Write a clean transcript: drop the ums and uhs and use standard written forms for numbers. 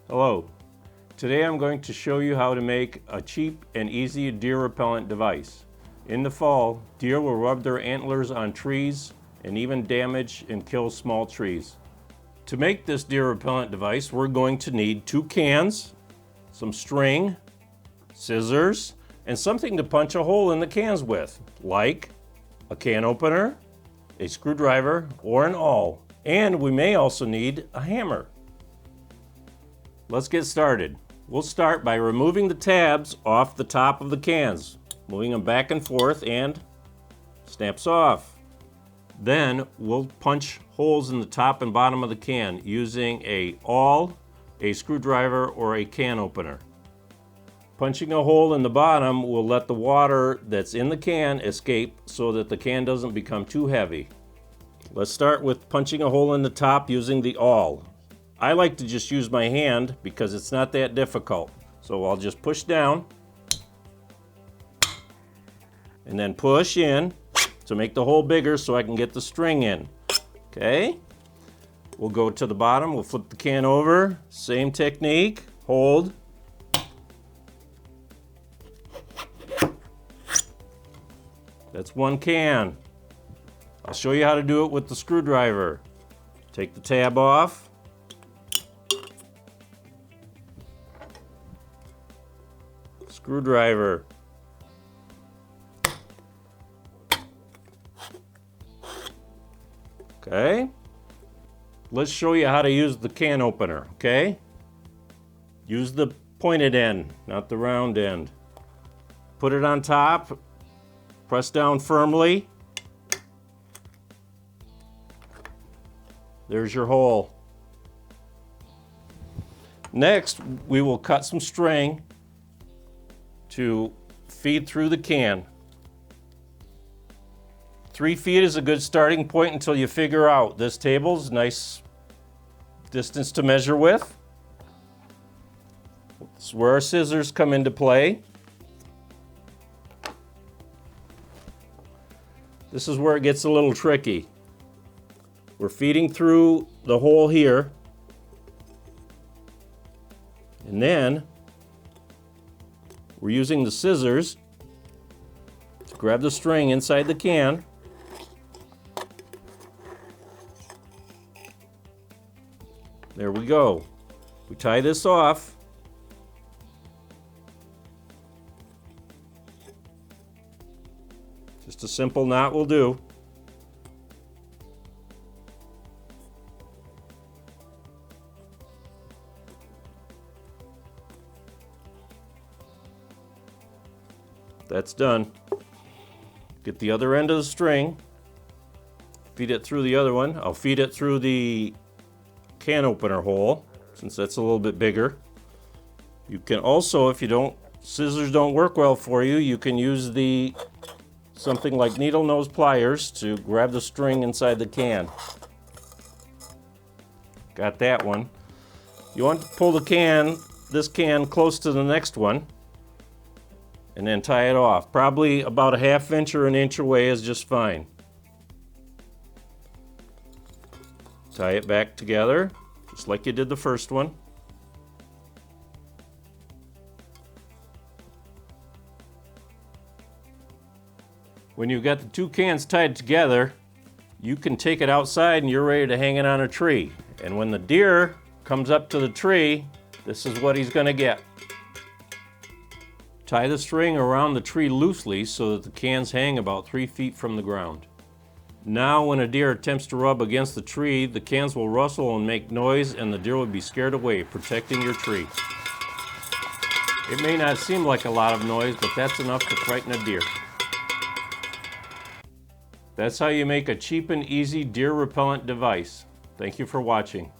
Hello. Today I'm going to show you how to make a cheap and easy deer repellent device. In the fall, deer will rub their antlers on trees and even damage and kill small trees. To make this deer repellent device, we're going to need 2 cans, some string, scissors, and something to punch a hole in the cans with, like a can opener, a screwdriver, or an awl. And we may also need a hammer. Let's get started. We'll start by removing the tabs off the top of the cans, moving them back and forth, and snaps off. Then we'll punch holes in the top and bottom of the can using a awl, a screwdriver, or a can opener. Punching a hole in the bottom will let the water that's in the can escape so that the can doesn't become too heavy. Let's start with punching a hole in the top using the awl. I like to just use my hand because it's not that difficult. So I'll just push down and then push in to make the hole bigger so I can get the string in. Okay, we'll go to the bottom, we'll flip the can over, same technique, hold. That's 1 can. I'll show you how to do it with the screwdriver. Take the tab off. Screwdriver. Okay. Let's show you how to use the can opener, okay? Use the pointed end, not the round end. Put it on top, press down firmly. There's your hole. Next, we will cut some string to feed through the can. 3 feet is a good starting point until you figure out this table's nice distance to measure with. This is where our scissors come into play. This is where it gets a little tricky. We're feeding through the hole here, and then we're using the scissors to grab the string inside the can. There we go. We tie this off. Just a simple knot will do. That's done. Get the other end of the string, feed it through the other one. I'll feed it through the can opener hole, since that's a little bit bigger. You can also, if scissors don't work well for you, you can use something like needle nose pliers to grab the string inside the can. Got that one. You want to pull this can close to the next one, and then tie it off. Probably about a 1/2 inch or 1 inch away is just fine. Tie it back together, just like you did the first one. When you've got the 2 cans tied together, you can take it outside and you're ready to hang it on a tree. And when the deer comes up to the tree, this is what he's gonna get. Tie the string around the tree loosely so that the cans hang about 3 feet from the ground. Now when a deer attempts to rub against the tree, the cans will rustle and make noise, and the deer will be scared away, protecting your tree. It may not seem like a lot of noise, but that's enough to frighten a deer. That's how you make a cheap and easy deer repellent device. Thank you for watching.